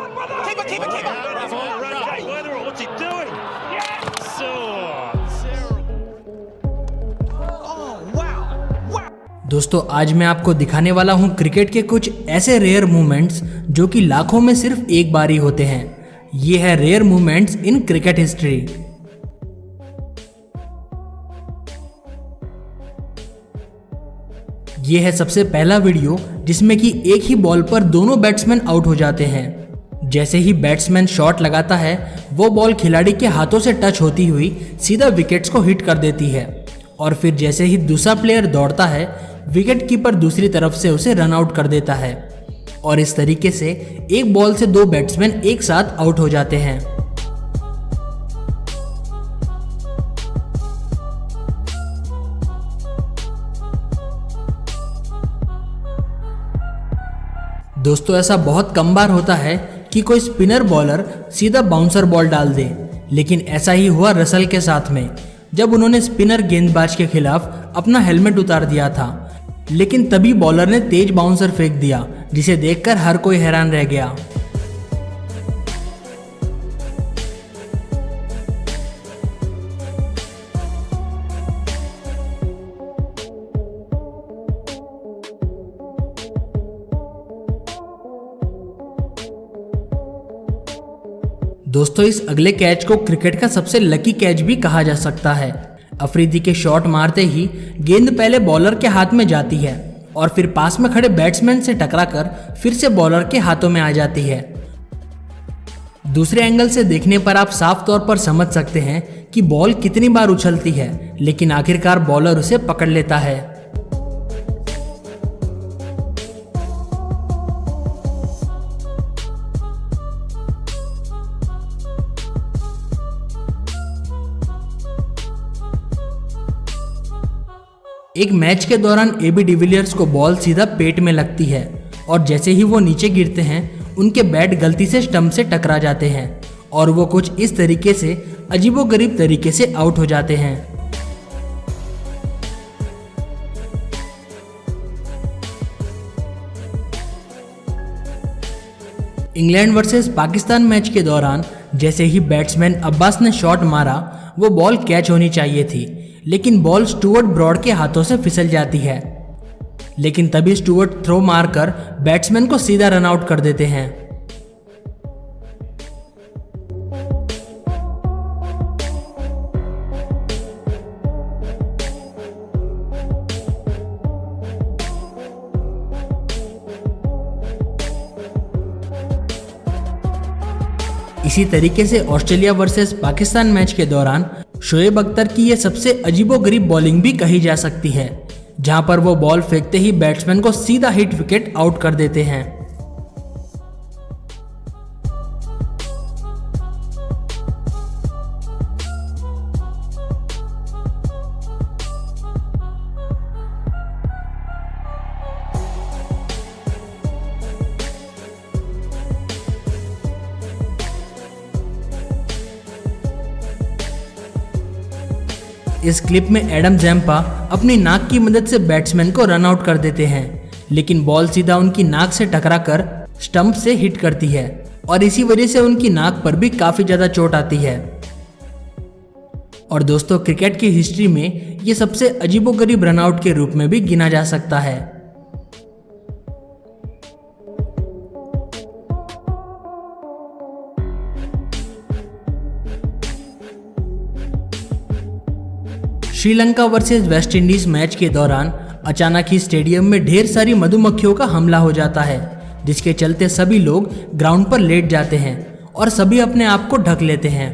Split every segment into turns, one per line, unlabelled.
Keep it.
What's he doing? So
दोस्तों आज मैं आपको दिखाने वाला हूं क्रिकेट के कुछ ऐसे रेयर मूवमेंट्स जो कि लाखों में सिर्फ एक बार ही होते हैं। ये है rare moments in cricket history. ये है सबसे पहला वीडियो जिसमें कि एक ही बॉल पर दोनों बैट्समैन आउट हो जाते हैं। जैसे ही बैट्समैन शॉट लगाता है वो बॉल खिलाड़ी के हाथों से टच होती हुई सीधा विकेट्स को हिट कर देती है और फिर जैसे ही दूसरा प्लेयर दौड़ता है विकेट कीपर दूसरी तरफ से उसे रन आउट कर देता है और इस तरीके से एक बॉल से दो बैट्समैन एक साथ आउट हो जाते हैं। दोस्तों ऐसा बहुत कम बार होता है कि कोई स्पिनर बॉलर सीधा बाउंसर बॉल डाल दे, लेकिन ऐसा ही हुआ रसल के साथ में जब उन्होंने स्पिनर गेंदबाज के खिलाफ अपना हेलमेट उतार दिया था, लेकिन तभी बॉलर ने तेज बाउंसर फेंक दिया जिसे देखकर हर कोई हैरान रह गया। दोस्तों इस अगले कैच को क्रिकेट का सबसे लकी कैच भी कहा जा सकता है। अफरीदी के शॉट मारते ही गेंद पहले बॉलर के हाथ में जाती है और फिर पास में खड़े बैट्समैन से टकराकर फिर से बॉलर के हाथों में आ जाती है। दूसरे एंगल से देखने पर आप साफ तौर पर समझ सकते हैं कि बॉल कितनी बार उछलती है, लेकिन आखिरकार बॉलर उसे पकड़ लेता है। एक मैच के दौरान एबी डिविलियर्स को बॉल सीधा पेट में लगती है और जैसे ही वो नीचे गिरते हैं उनके बैट गलती से स्टंप से टकरा जाते हैं और वो कुछ इस तरीके से अजीबोगरीब तरीके से आउट हो जाते हैं। इंग्लैंड वर्सेस पाकिस्तान मैच के दौरान जैसे ही बैट्समैन अब्बास ने शॉट मारा वो बॉल कैच होनी चाहिए थी, लेकिन बॉल स्टुअर्ट ब्रॉड के हाथों से फिसल जाती है, लेकिन तभी स्टुअर्ट थ्रो मारकर बैट्समैन को सीधा रन आउट कर देते हैं। इसी तरीके से ऑस्ट्रेलिया वर्सेस पाकिस्तान मैच के दौरान शोएब अख्तर की यह सबसे अजीबोगरीब बॉलिंग भी कही जा सकती है, जहां पर वो बॉल फेंकते ही बैट्समैन को सीधा हिट विकेट आउट कर देते हैं। इस क्लिप में एडम जैम्पा अपनी नाक की मदद से बैट्समैन को रन आउट कर देते हैं, लेकिन बॉल सीधा उनकी नाक से टकराकर स्टंप से हिट करती है और इसी वजह से उनकी नाक पर भी काफी ज्यादा चोट आती है। और दोस्तों क्रिकेट की हिस्ट्री में ये सबसे अजीबोगरीब रन आउट के रूप में भी गिना जा सकता है। Sri Lanka versus West Indies match के दौरान अचानक ही स्टेडियम में ढेर सारी मधुमक्खियों का हमला हो जाता है, जिसके चलते सभी लोग ग्राउंड पर लेट जाते हैं और सभी अपने आप को ढक लेते हैं।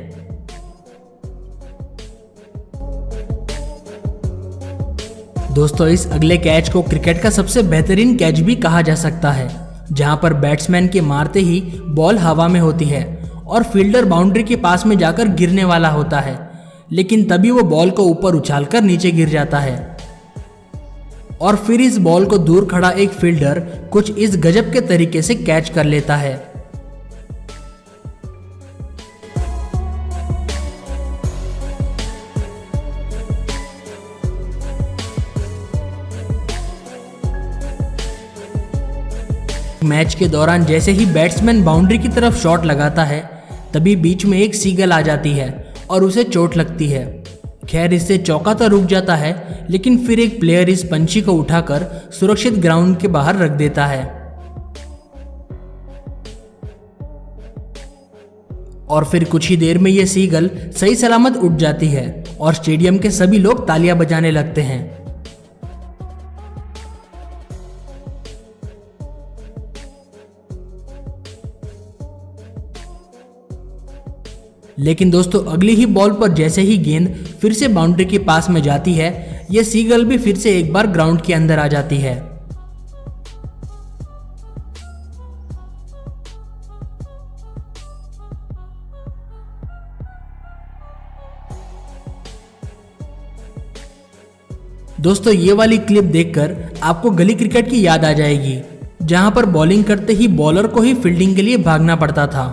दोस्तों इस अगले कैच को क्रिकेट का सबसे बेहतरीन कैच भी कहा जा सकता है, जहां पर बैट्समैन के मारते ही बॉल हवा में होती है और फील्डर बाउंड्री के पास में जाकर गिरने वाला होता है, लेकिन तभी वो बॉल को ऊपर उछालकर नीचे गिर जाता है और फिर इस बॉल को दूर खड़ा एक फील्डर कुछ इस गजब के तरीके से कैच कर लेता है। मैच के दौरान जैसे ही बैट्समैन बाउंड्री की तरफ शॉट लगाता है तभी बीच में एक सीगल आ जाती है और उसे चोट लगती है। खैर इससे चौका तो रुक जाता है, लेकिन फिर एक प्लेयर इस पंछी को उठाकर सुरक्षित ग्राउंड के बाहर रख देता है और फिर कुछ ही देर में यह सीगल सही सलामत उड़ जाती है और स्टेडियम के सभी लोग तालियां बजाने लगते हैं। लेकिन दोस्तों अगली ही बॉल पर जैसे ही गेंद फिर से बाउंड्री के पास में जाती है, यह सीगल भी फिर से एक बार ग्राउंड के अंदर आ जाती है। दोस्तों ये वाली क्लिप देखकर आपको गली क्रिकेट की याद आ जाएगी, जहां पर बॉलिंग करते ही बॉलर को ही फील्डिंग के लिए भागना पड़ता था।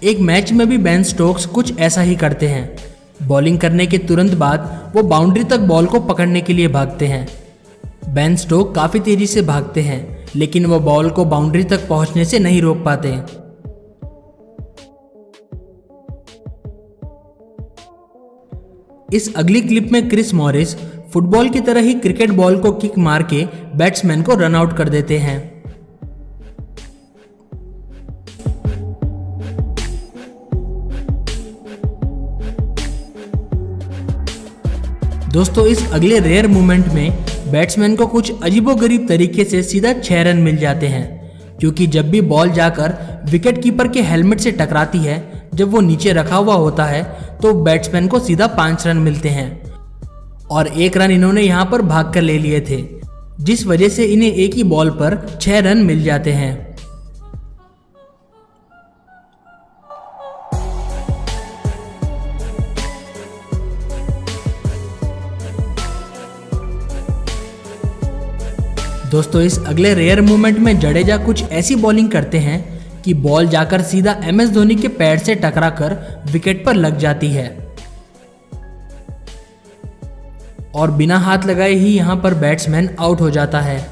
एक मैच में भी बेन स्टोक्स कुछ ऐसा ही करते हैं। बॉलिंग करने के तुरंत बाद वो बाउंड्री तक बॉल को पकड़ने के लिए भागते हैं। बेन स्टोक काफी तेजी से भागते हैं, लेकिन वो बॉल को बाउंड्री तक पहुंचने से नहीं रोक पाते। इस अगली क्लिप में क्रिस मॉरिस फुटबॉल की तरह ही क्रिकेट बॉल को किक मार के बैट्समैन को रन आउट कर देते हैं। दोस्तों इस अगले रेयर मूवमेंट में बैट्समैन को कुछ अजीबोगरीब तरीके से सीधा 6 रन मिल जाते हैं, क्योंकि जब भी बॉल जाकर विकेट कीपर के हेलमेट से टकराती है, जब वो नीचे रखा हुआ होता है तो बैट्समैन को सीधा 5 रन मिलते हैं और 1 रन इन्होंने यहाँ पर भाग कर ले लिए थे, जिस वजह से इन्हें एक ही बॉल पर 6 रन मिल जाते हैं। दोस्तों इस अगले रेयर मूवमेंट में जडेजा कुछ ऐसी बॉलिंग करते हैं कि बॉल जाकर सीधा MS धोनी के पैर से टकराकर विकेट पर लग जाती है और बिना हाथ लगाए ही यहां पर बैट्समैन आउट हो जाता है।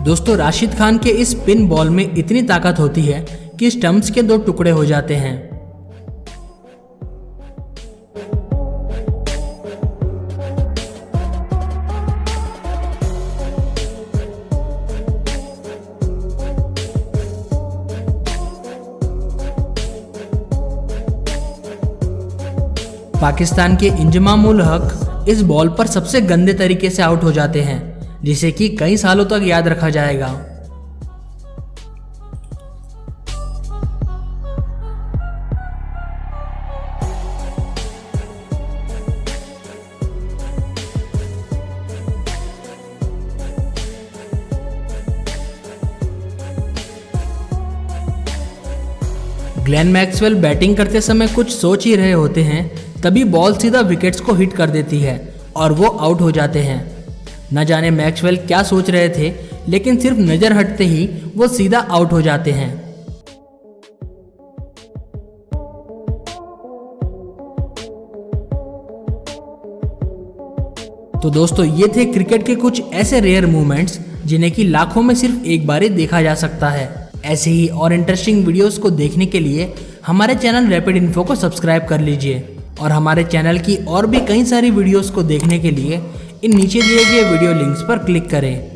दोस्तों राशिद खान के इस स्पिन बॉल में इतनी ताकत होती है कि स्टंप्स के 2 टुकड़े हो जाते हैं। पाकिस्तान के इंजमाम उल हक इस बॉल पर सबसे गंदे तरीके से आउट हो जाते हैं, जिसे कि कई सालों तक याद रखा जाएगा। ग्लेन मैक्सवेल बैटिंग करते समय कुछ सोच ही रहे होते हैं, तभी बॉल सीधा विकेट्स को हिट कर देती है और वो आउट हो जाते हैं। न जाने मैक्सवेल क्या सोच रहे थे, लेकिन सिर्फ नजर हटते ही वो सीधा आउट हो जाते हैं। तो दोस्तों ये थे क्रिकेट के कुछ ऐसे रेयर मूवमेंट्स जिन्हें कि लाखों में सिर्फ एक बार ही देखा जा सकता है। ऐसे ही और इंटरेस्टिंग वीडियोस को देखने के लिए हमारे चैनल रैपिड इन्फो को सब्सक्राइब कर लीजिए और हमारे चैनल की और भी कई सारी वीडियोस को देखने के लिए इन नीचे दिए गए वीडियो लिंक्स पर क्लिक करें।